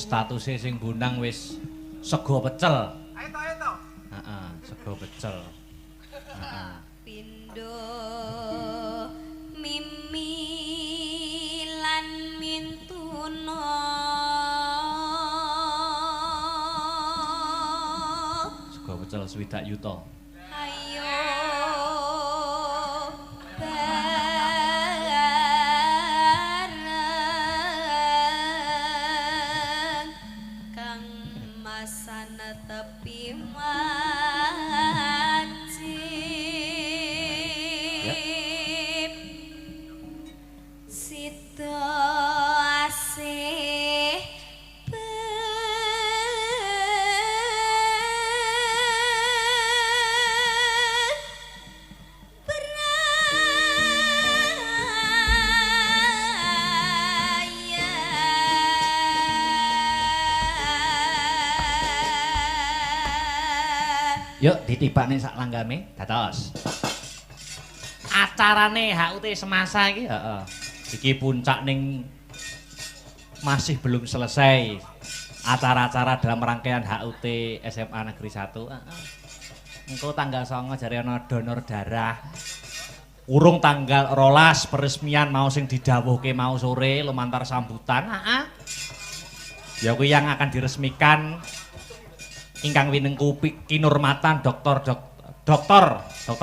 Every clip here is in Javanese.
Statusnya sing bunang wis sego pecel. Ayo to. Heeh, sego pecel. Heeh. Pindo mimi lan mintuna Sego pecel 20 yuta. ayo bareng kang masana tepi majib sida asih Yuk ditibakne sak langgame dados. Acarane HUT semasa iki heeh. Iki puncak ning masih belum selesai. Acara-acara dalam rangkaian HUT SMA Negeri 1. Heeh. Engko tanggal 9 jare ana donor darah. Urung tanggal 12 peresmian mau sing didhawuhke mau sore lumantar sambutan. Heeh. Ya kuwi yang akan diresmikan ingkang winengku kinurmatan Dr.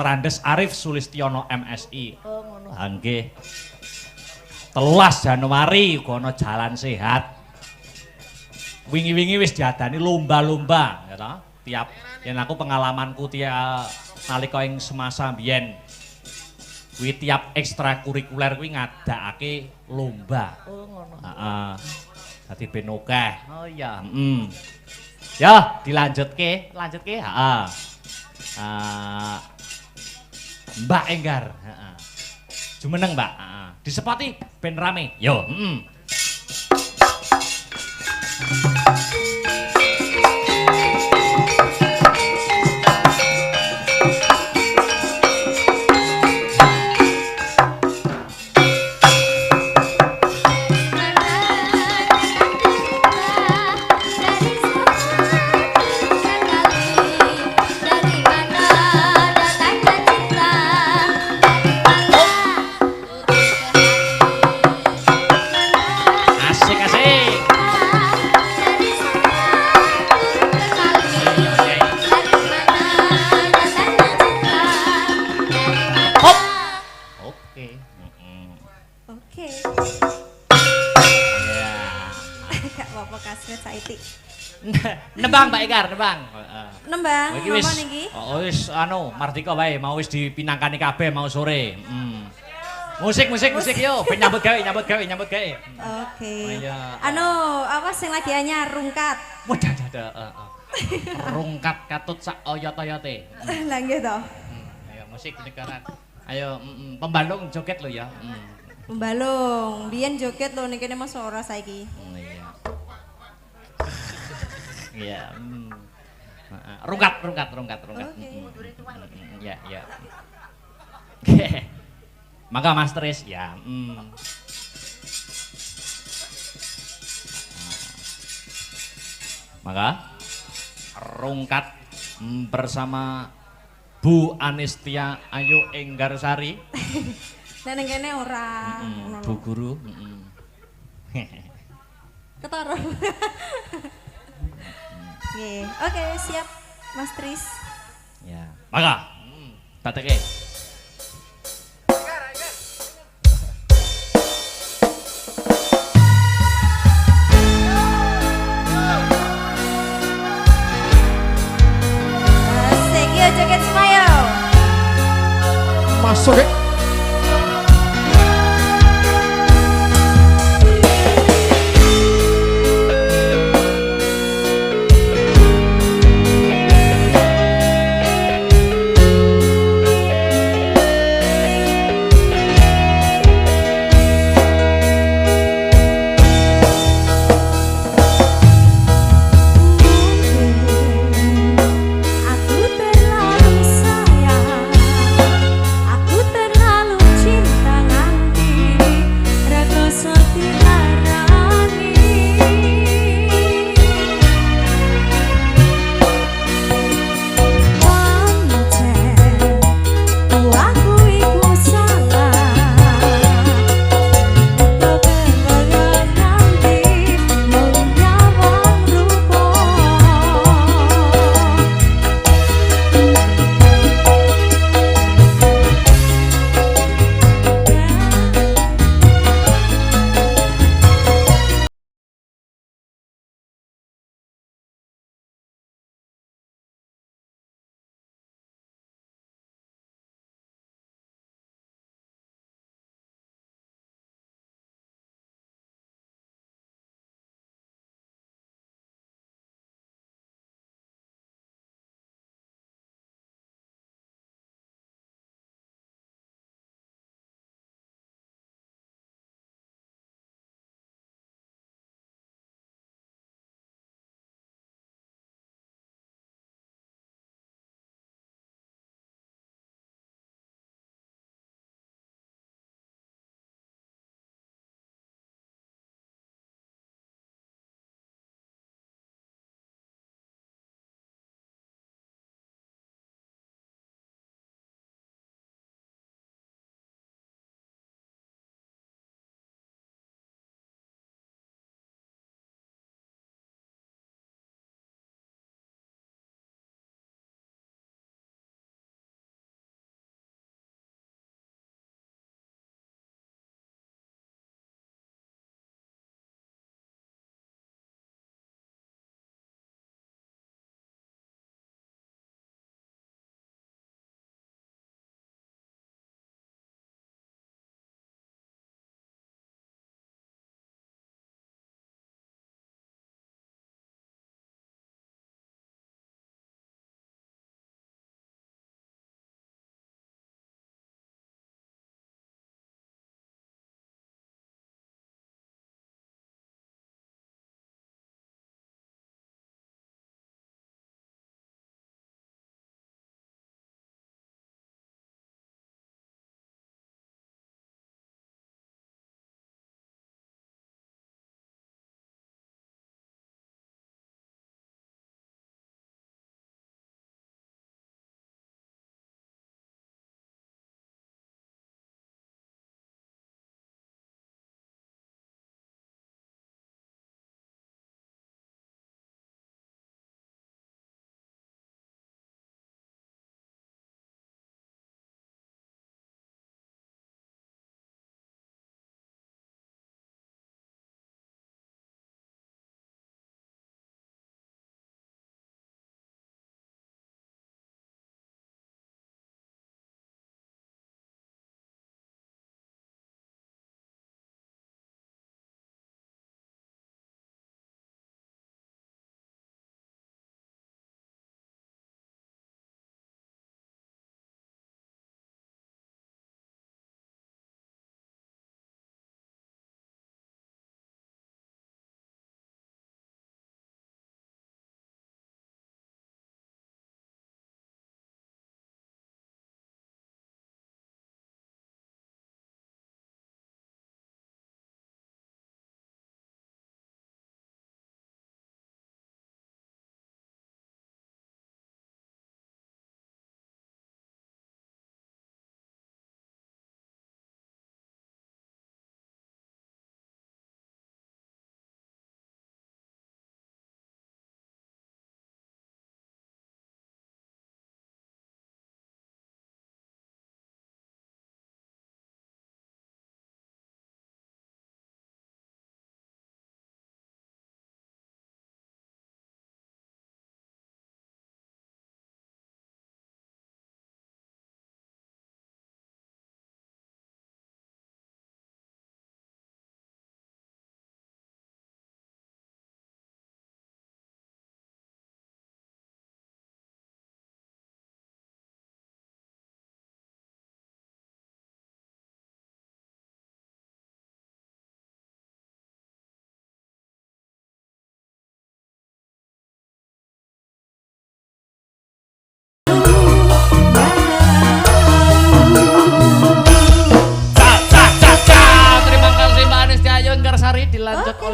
Andes Arif Sulistiono MSI. Oh ngono. Ha nggih. 13 Januari uga ana jalan sehat. Wingi-wingi wis diadani lomba-lomba ya toh. Tiap yen aku pengalamanku tiap nalika ing semasa mbiyen kuwi tiap ekstrakurikuler kuwi ngadakake lomba. Oh ngono. Heeh. Dadi ben akeh. Oh iya, Ya, dilanjutke, heeh. Mbak Enggar, heeh. Jumeneng, Mbak. Heeh. Disepati ben rame. Yo, Nembang Mbak Enggar, nembang. nembang apa niki? Oh wis anu Mardika wae mau wis dipinangkani kabeh mau sore. Musik yo, ben nyambut gawe. Oke. Anu, apa sing lagi anyar rungkat? Wadah. Rungkat katut sak oyot-oyote. Lah nggih to. Ayo musik negara. Ayo pembalung joget lo ya. Pembalung, biyen joget lho ning kene mas ora saiki. Iya. Rungkat. Ya. Maka Mas Tris ya. Maka rungkat bersama Bu Anistia Ayu Enggarsari. Nek kene ora Bu Guru. Ketara. Oke, siap Mas Tris. Ya. Maka tateke. Asik yo joget semayo. Masuk deh.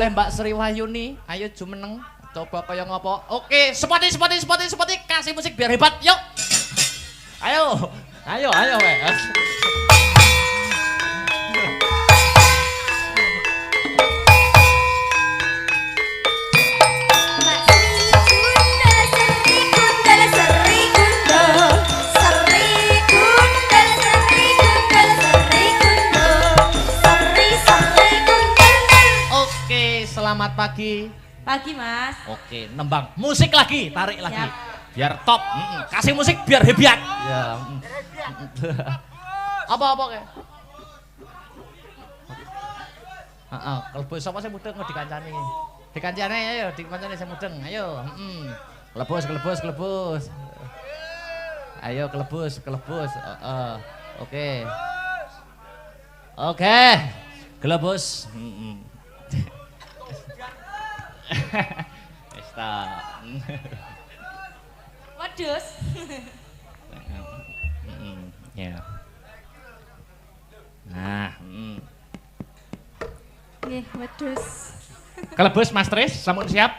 oleh Mbak Sri Wahyuni. Ayo jumeneng. Coba kaya ngopo. Oke, sepoti kasih musik biar hebat. Yuk. Ayo wes. Selamat pagi. Pagi, Mas. Oke, nembang musik lagi, tarik lagi. Siap. Biar top. Kasih musik biar hebat. Ya. Apa kayak? Heeh, kelebus sapa sing mudeng dikancani. Dikancani ayo, dikancani sing mudeng. Ayo, Kelebus. Ayo kelebus. Oke. Kelebus. Stop. Wedhus. Ya. Nah, Nggih, wedhus. Kelebus Mas Tris, sampun siap?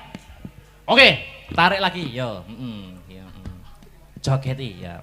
Oke, tarik lagi. Yo, ya. Jogeti ya.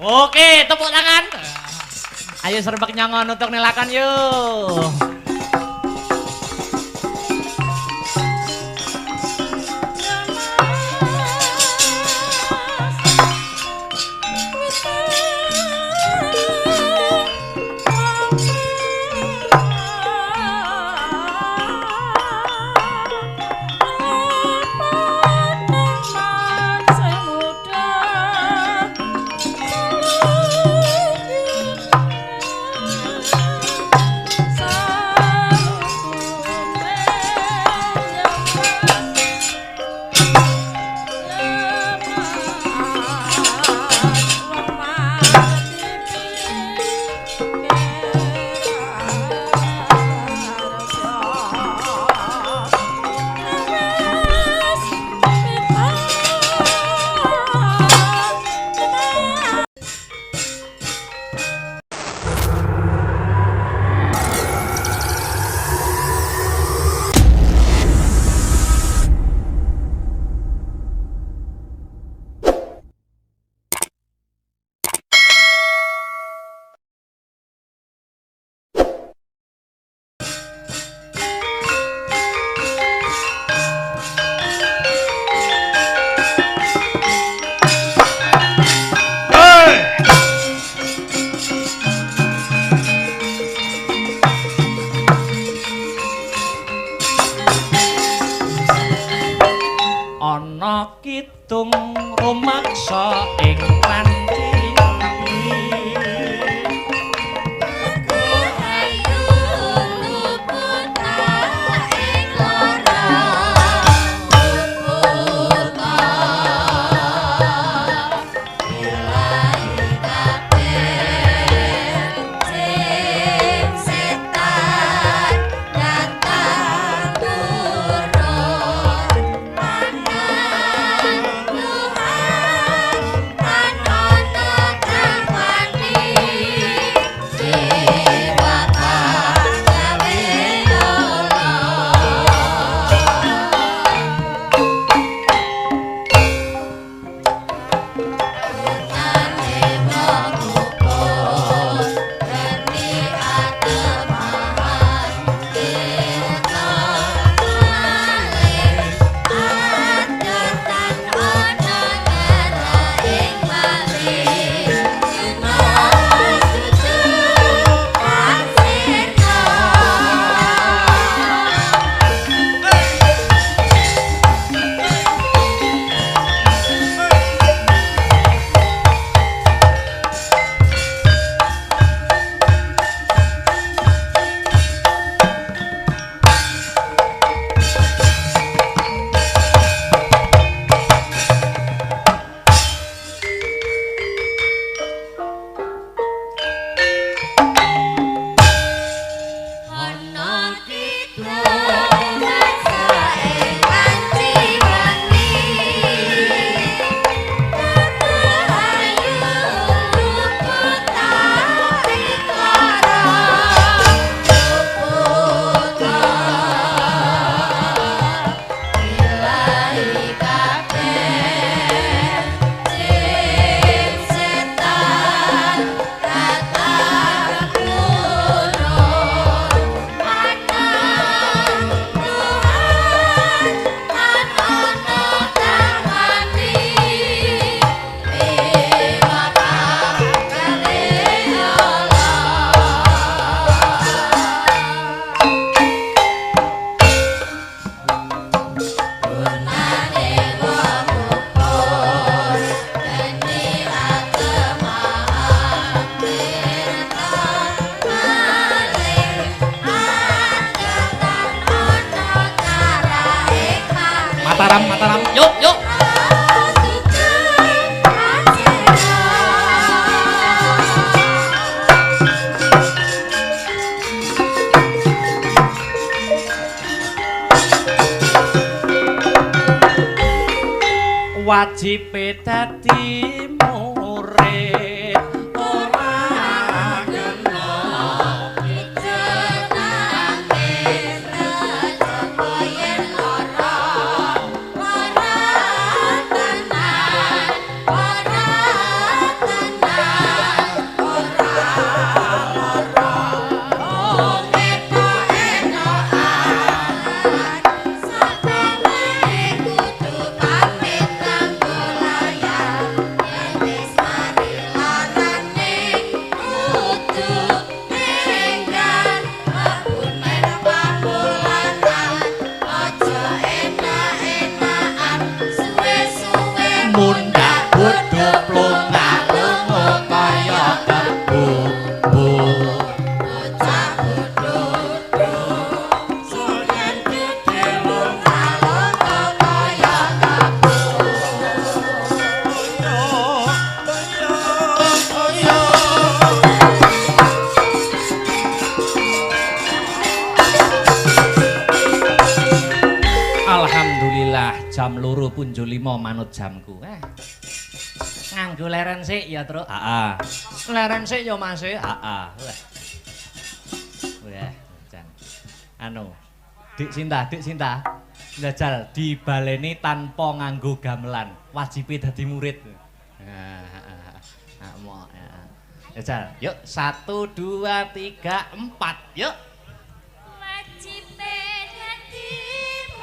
Oke, tepuk tangan. Ayo serbak nyongon untuk nelakan yuk. Mataram, Mataram. Yuk, yuk. Wajib dadi murid ora kena jenenge rejopo yen lara ora tenan ora mundak bodho plonga-plonga kaya kebu bocah bodho soyen gede longa-longa kaya kebu Alhamdulillah jam 2:05 manut jamku. Nganggo leren sik ya, Truk. Heeh. Leren sik ya, Mas. Heeh. Wah. Wah, jan. Anu, Dik Sinta. Njajal dibaleni tanpa nganggo gamelan. Wajibe dadi murid. Heeh. Mo. Njajal. Yuk 1 2 3 4. Yuk. wajibe dadi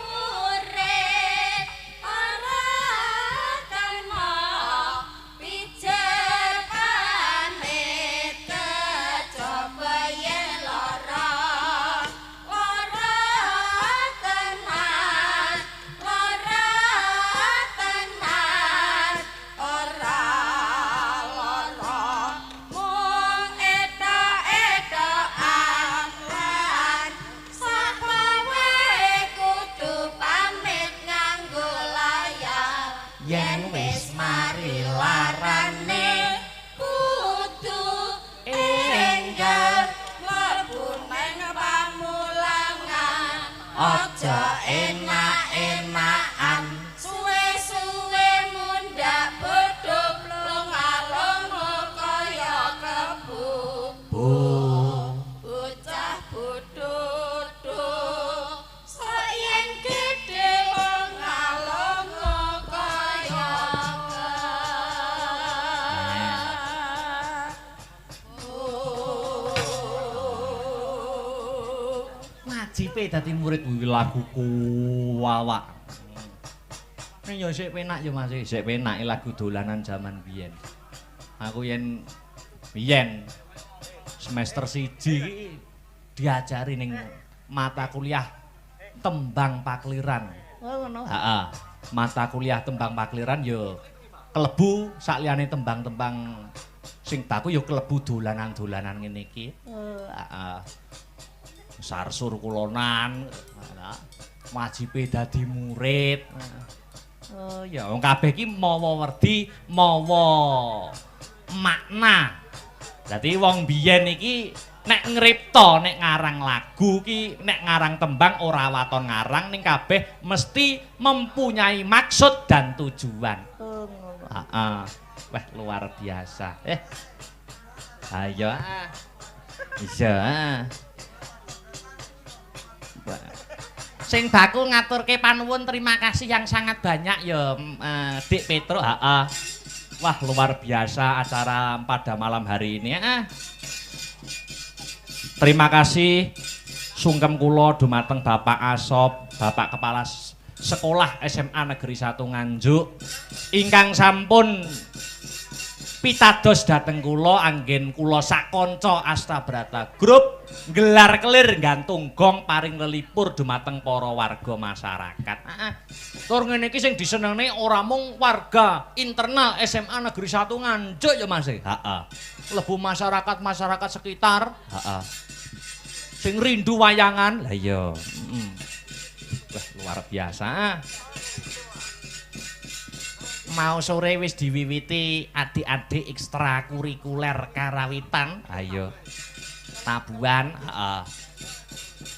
murid ora kena pijer pamit kejaba yen lara ora tenan ora lara mung eta-etaan lan sapa wae kudu pamit nganggo layar yen wis mari larane kudu enggal mlebu nang pamulangan aja enak-enakan suwe-suwe mundak bodho plonga-longa kaya kebu bocah bodho sayen gede longa-longa kaya Wajibe dadi murid kuwi laguku awak. Nek yo sik penak yo Mas, sik penak lagu dolanan jaman biyen. Aku yen biyen semester 1 iki diajari ning mata kuliah tembang pakliran. Oh ngono. Heeh. Mata kuliah tembang pakliran yo klebu sakliyane tembang-tembang sing baku yo klebu dolanan-dolanan ngene iki. Heeh. Sarsur kulonan, wajibe dadi murid. Oh ya wong kabeh iki mawa werdi, mawa makna. Dadi wong biyen iki nek ngripta, nek ngarang lagu ki, nek ngarang tembang ora waton ngarang ning kabeh mesti mempunyai maksud dan tujuan. Oh ngono. Heeh. Wah luar biasa. Ayo ah. Iya. Sing baku ngaturke panuwun terima kasih yang sangat banyak ya Dik Petro. Heeh. Wah luar biasa acara pada malam hari ini. Terima kasih sungkem kula dumateng Bapak Asop, Bapak Kepala Sekolah SMA Negeri 1 Nganjuk ingkang sampun pitados dhateng kula anggen kula sak kanca Astabrata Group gelar kelir nggantung gong paring lelipur dumateng para warga masyarakat. Tur ngene iki sing disenengne ora mung warga internal SMA Negeri 1 Nganjuk ya Mas. Heeh. Lebu masyarakat sekitar. Heeh. Sing rindu wayangan. Lah iya. Wah luar biasa. mau sore wis diwiwiti adik-adik ekstrakurikuler karawitan. Ayo. Tabuhan, heeh.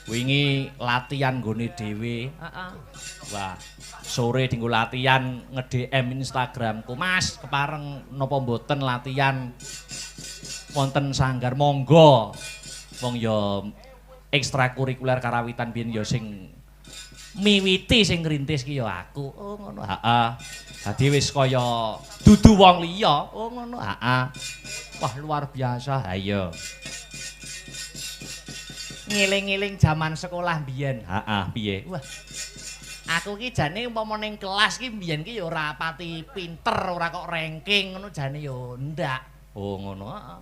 Wingi latihan nggone dhewe. Heeh. Wah, sore dinggo latihan nge-DM Instagramku. Mas, kepareng napa mboten latihan wonten sanggar? Monggo. Wong ya ekstrakurikuler karawitan biyen ya sing miwiti sing ngrintis ki ya aku. Oh ngono. Heeh. Dadi wis kaya dudu wong liya. Oh ngono. Heeh. Wah, luar biasa. Ha iya. Ngiling-ngiling jaman sekolah biyen. Heeh, piye? Wah. Aku ki jane umpama ning kelas ki biyen ki ya ora pati pinter, ora kok ranking ngono jane ya ndak. Oh ngono, heeh.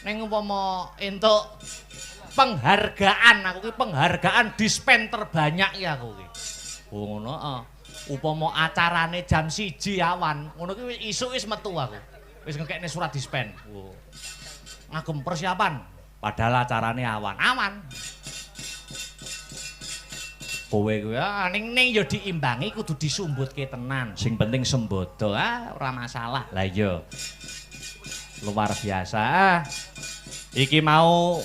Ning umpama entuk penghargaan, aku ki penghargaan dispen terbanyak ya aku ki. Oh ngono, heeh. Upama acarane jam 1 awan, ngono ki isuk wis metu aku. Wis ngekekne surat dispen. Oh. Ngagem persiapan. Padahal acarane awan-awan. Kowe kuwi ning ya diimbangi kudu disumbutke tenan. Sing penting sembodo, ora masalah. Lah iya. Luar biasa. Iki mau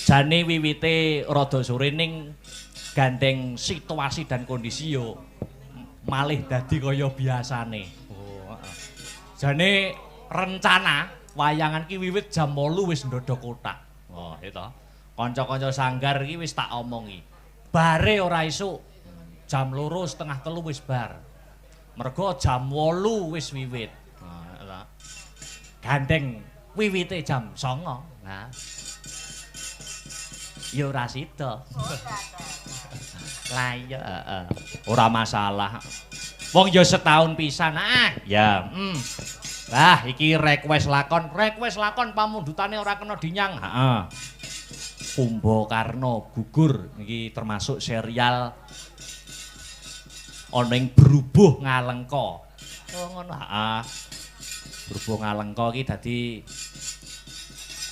jane wiwite rada sore ning gandeng situasi dan kondisi yo malih dadi kaya biasane. Oh, heeh. Jane rencana wayangan ki wiwit jam 8 wis ndodok kotak. Oh, itu. Kanca-kanca sanggar iki wis tak omongi. Bare ora isuk. Jam 2:30 wis bar. Mergo jam 8 wis wiwit. Nah, gandeng wiwite jam 09.00. Nah. Ya ora sida. Lah iya, heeh. Ora masalah. Wong ya setahun pisan. Ya, Lah iki request lakon pamundutane ora kena dinyang. Heeh. Kumbakarna gugur iki termasuk serial ana ing Brubuh Ngalengka. Oh ngono. Heeh. Brubuh Ngalengka iki dadi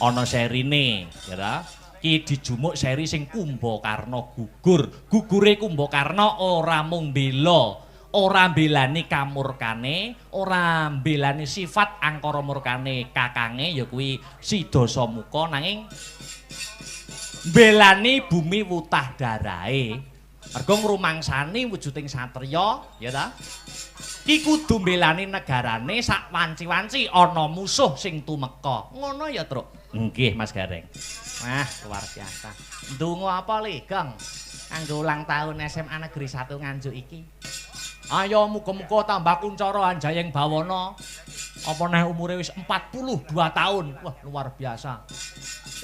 ana serine, ya ta? Ki dijumuk seri sing Kumbakarna gugur. Gugure Kumbakarna ora mung bela, ora mbelani kamurkane, ora mbelani sifat angkara murkane kakange ya kuwi Si Dasamuka nanging mbelani bumi wutah darahe. Mergo ngrumangsani wujuding satriya, ya ta? Ki kudu mbelani negarane sak wanci-wanci ana musuh sing tumeka. Ngono ya, Truk? Nggih, Mas Gareng. Wah, luar biasa. Ndonga apa li, Gong? Kanggo ulang tahun SMA Negeri 1 Nganjuk iki. Ayo muga-muga tambah kuncara anjayeng bawana. Apa neh umure wis 42 tahun. Wah, luar biasa.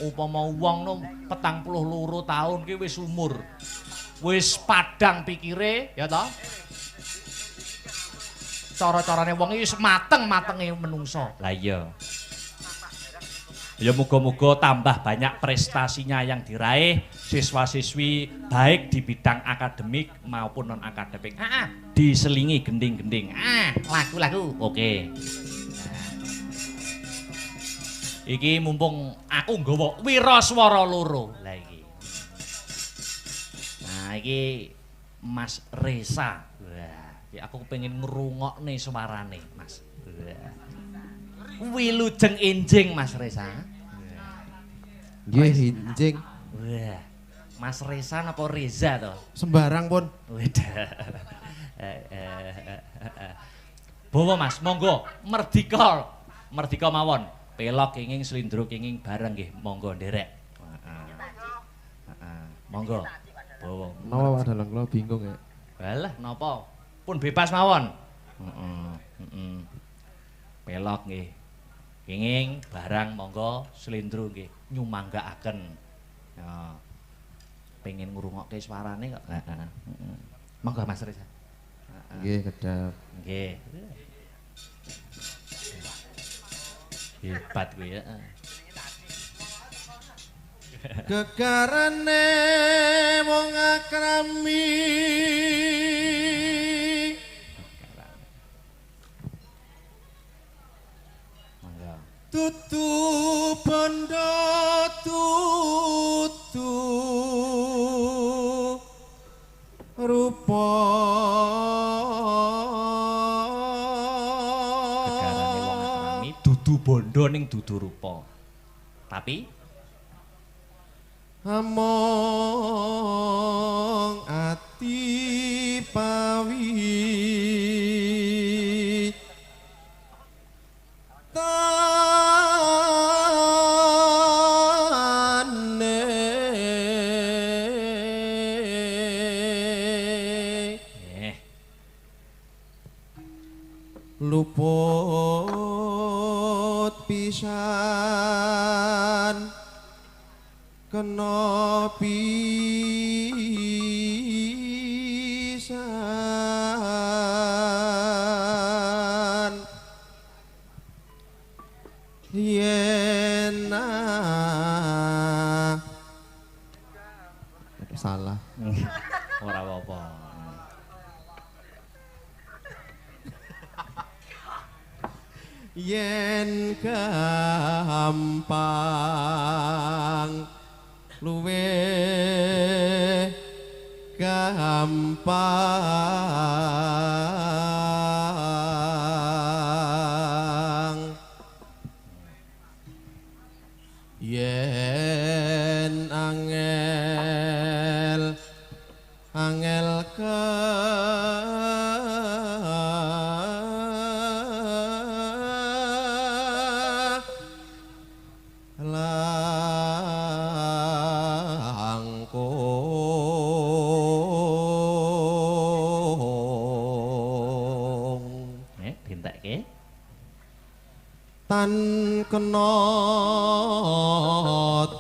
Upama wong nom 42 tahun ki wis umur. Wis padang pikire, ya toh? Cara-carane wong iki wis mateng-matenge menungso. Lah iya. Ya muga-muga tambah banyak prestasinya yang diraih siswa-siswi baik di bidang akademik maupun non akademik. Diselingi gending-gending. Lagu-lagu. Oke. Iki mumpung aku nggawa wiraswara loro. Lah iki. Nah, iki Mas Resa. Wah, iki aku pengen ngrungokne suarane, Mas. Wah. Wilujeng enjing Mas Resa. Nggih, enjing. Wah. Mas Resa napa Reza to? Sembarang pun. Wedah. Bawa Mas, monggo merdika. Merdika mawon. Pelok kenging slindro kenging bareng nggih, monggo nderek. Heeh. Monggo. Bawa. Napa dalang kula bingung ya. Walah, napa? Pun bebas mawon. Heeh. Pelok nggih. Kenging barang monggo slindro nggih nyumanggaaken. Ya. Pengen ngrungokke suarane kok. Heeh. Monggo Mas Reza. Nggih, kedap. Nggih. Hebat kuwi ya. Gegarane wong akrami tutu bondo tutu rupa dudu bondo ning dudu rupa. Tapi among ati pawi luput pisan kena pisan yen salah ora apa-apa. yen gampang luwe gampang yen angel ke tan kena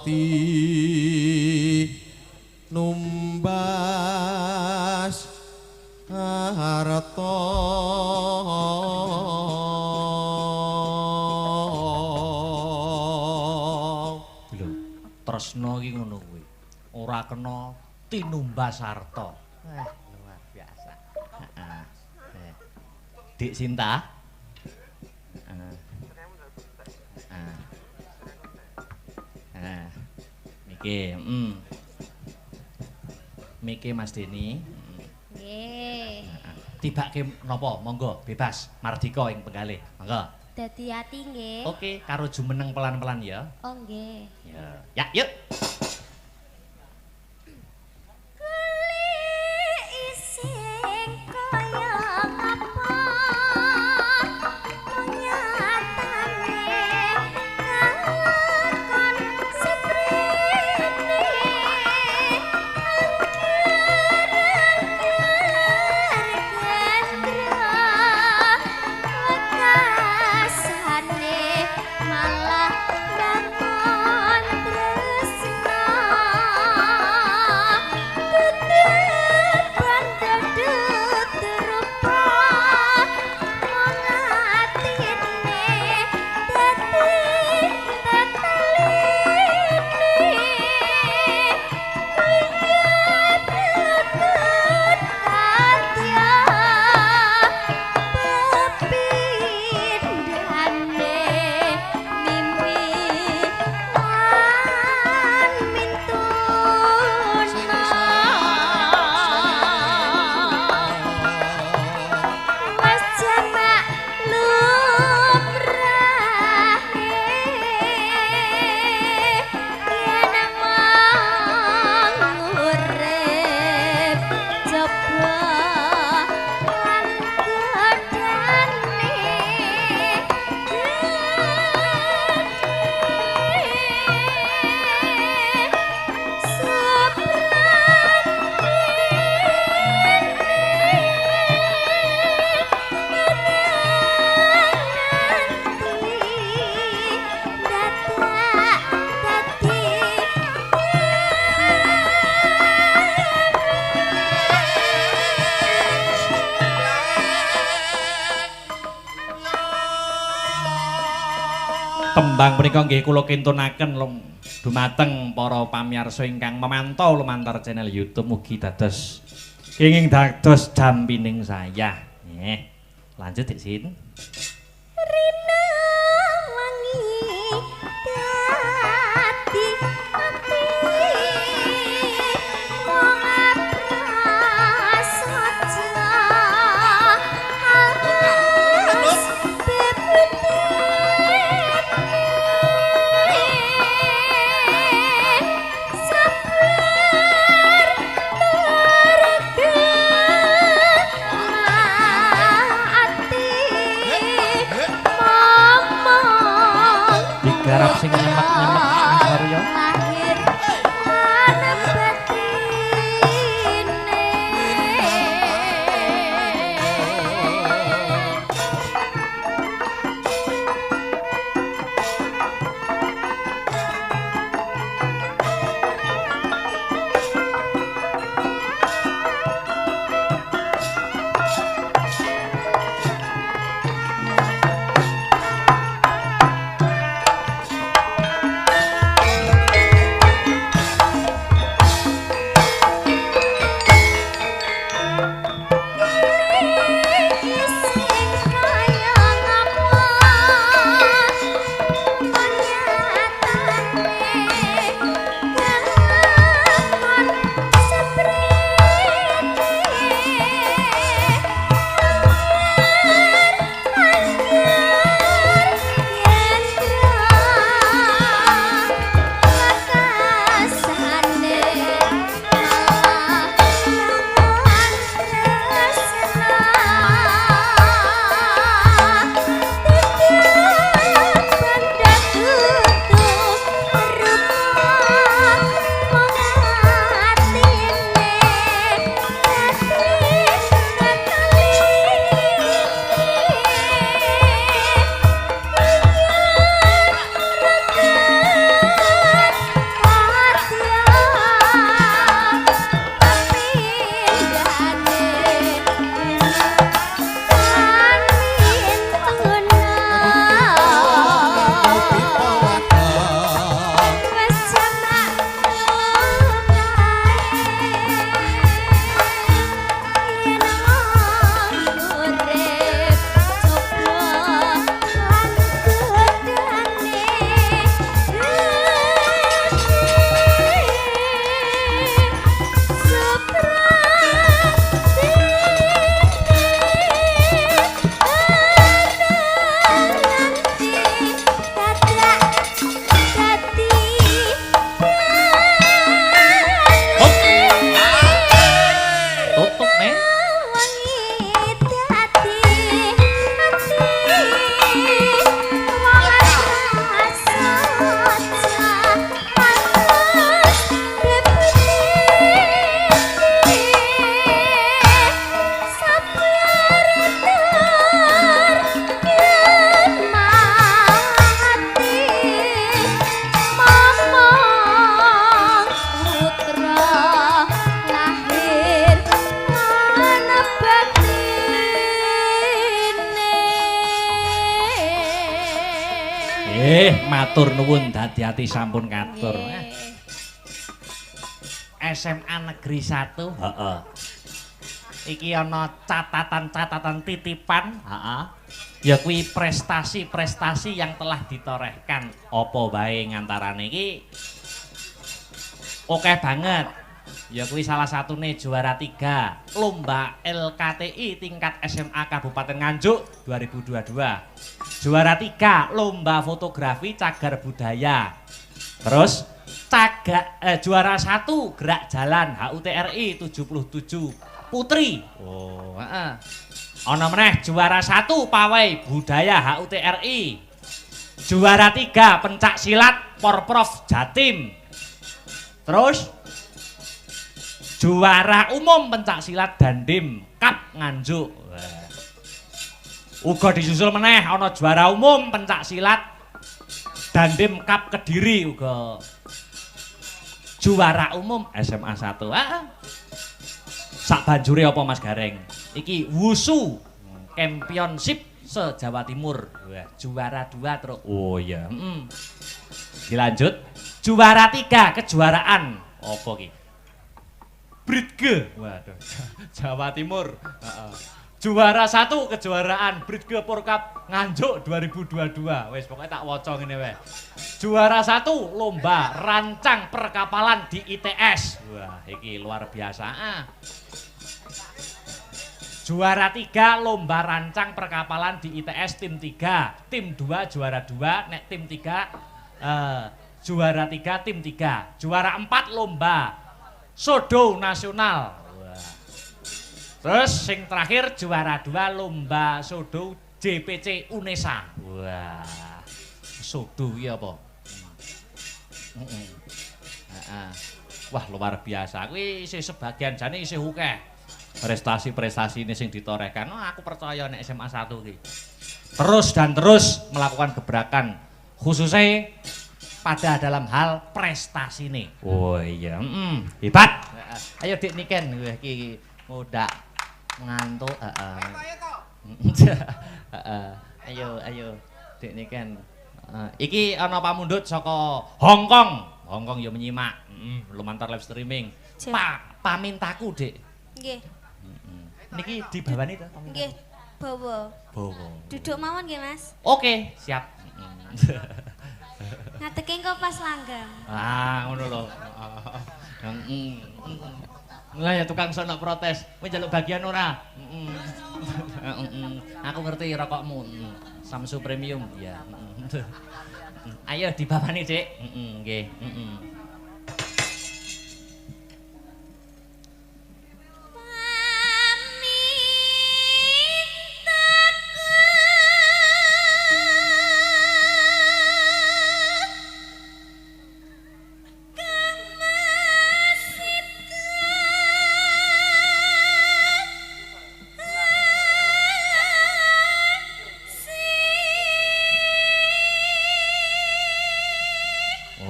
ti numbas harta lho tresno iki ngono kuwi ora kena tinumbas harta luar biasa. Dik Sinta Miki Mas Deni. Nggih. Tibake napa? Monggo bebas. Mardika ing penggalih. Monggo. Dadi ati nggih. Oke, karo jumeneng pelan-pelan ya. Oh nggih. Ya. Ya, yuk. Tembang punika nggih kula kintunaken dumateng para pamirsa ingkang memantau lumantar channel YouTube mugi dados kenging dados dampining saya. Nggih. Lanjut Dik Sin. Rina wangi dadi ati wong prasaja halus bebete garap sing nyemek-nyemek Mas Waryo. Lahir ana batine. Matur nuwun dadi ati sampun katur. SMA Negeri 1. Heeh. Iki ana catatan-catatan titipan, heeh. Ya kuwi prestasi-prestasi yang telah ditorehkan. Apa wae ngantarane iki akeh banget. Ya kuwi salah satune juara 3 Lomba LKTI tingkat SMA Kabupaten Nganjuk 2022. Juara 3 Lomba Fotografi Cagar Budaya. Terus juara 1 Gerak Jalan HUTRI 77 Putri. Oh, heeh. Ana meneh juara 1 Pawai Budaya HUTRI. Juara 3 Pencak Silat Porprov Jatim. Terus juara umum pencak silat Dandim Kap Nganjuk. Uga disusul meneh ana juara umum pencak silat Dandim Kap Kediri uga. Juara umum SMA 1. Sak banjure apa Mas Gareng? Iki Wushu Championship se-Jawa Timur. Wah, juara 2 terus. Oh iya, Dilanjut juara 3 kejuaraan apa iki? Bridge, waduh, Jawa Timur. Juara 1 kejuaraan Bridge Porkap Nganjuk 2022. Wes pokoknya tak waca ngene wae. Juara 1 lomba rancang perkapalan di ITS. Wah, iki luar biasa. Juara 3 lomba rancang perkapalan di ITS tim 3, tim 2 juara 2, nek tim 3 juara 3 tim 3. Juara 4 lomba Sodo nasional. Wah. Terus sing terakhir juara 2 lomba Sodo JPC UNESA. Wah. Sudu iki apa? Heeh. Heeh. Wah, luar biasa. Kuwi isih sebagian jane isih akeh. Prestasi-prestasine sing ditorehkan. Oh, aku percaya nek SMA 1 iki. Terus dan terus melakukan gebrakan khususnya pada dalam hal prestasi nih. Oh iya, hebat. Ayo Dik Niken, iki mudak ngantuk. Ayo Dik Niken. Iki ana pamundhut saka Hong Kong. Hong Kong ya menyimak. Lumantar live streaming. Pamintaku, Dik. Nggih. Niki dibawani to? Nggih. Bawa. Duduk mawon nggih, Mas. Oke, siap. Ngateke engko pas langgam. Ngono lho. Lah ya tukang sono protes, kowe njaluk bagian ora? Aku ngerti rokokmu. Samsu Premium ya. Ayo dibawani, Dik. Nggih,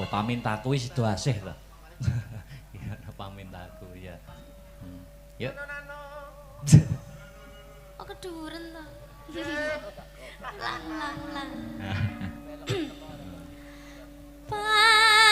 pamintaku wis do asih lho. Ya pamintaku ya. Yuk. Oh keduren to. Lang. Pamintaku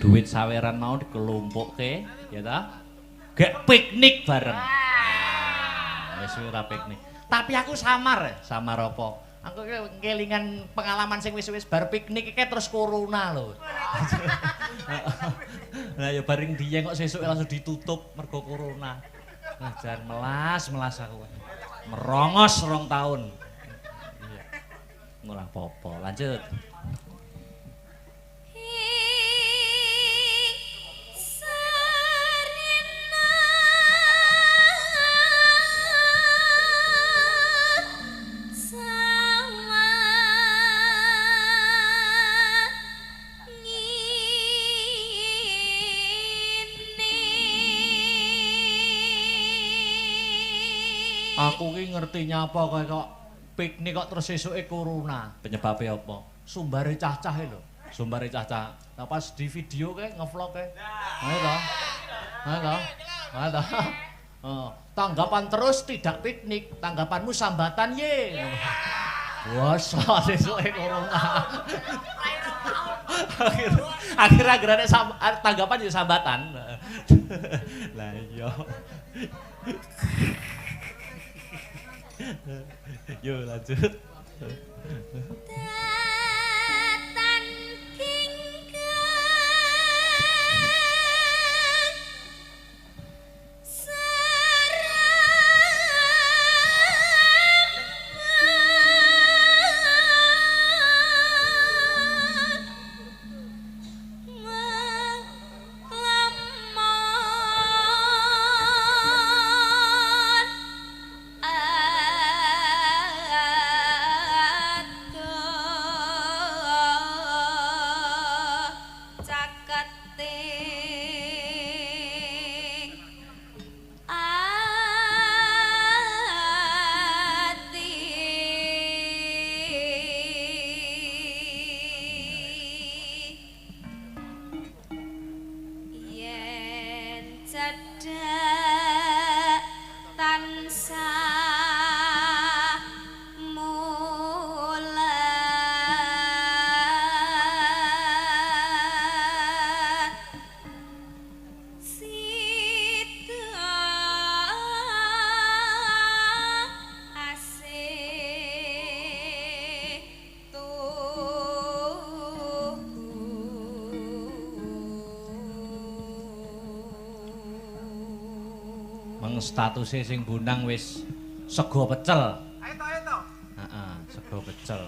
duit saweran mau dikelumpukke ya ta gek piknik bareng wis ora piknik tapi aku samar apa aku kelingan pengalaman sing wis bar piknik iki terus corona lho lah ya bareng dieng kok sesuk langsung ditutup mergo corona nah jan melas aku merongos 2 tahun iya ora apa-apa lanjut aku ki ngerti nyapa kok piknik kok terus esuke corona. Penyebabnya apa? Sumbare cah-cah lho. Sumbare cah-cah. Nah pas di video kae ngevlog kae. Ayo to. Tanggapan terus tidak piknik, tanggapanmu sambatan ye. Wes esuke corona. Akhir-akhirane tanggapan ya sambatan. Lah iya. Yuk lanjut. Datan kingkang Meng statuse sing bundang wis sego pecel. Ayo to. Heeh, sego pecel.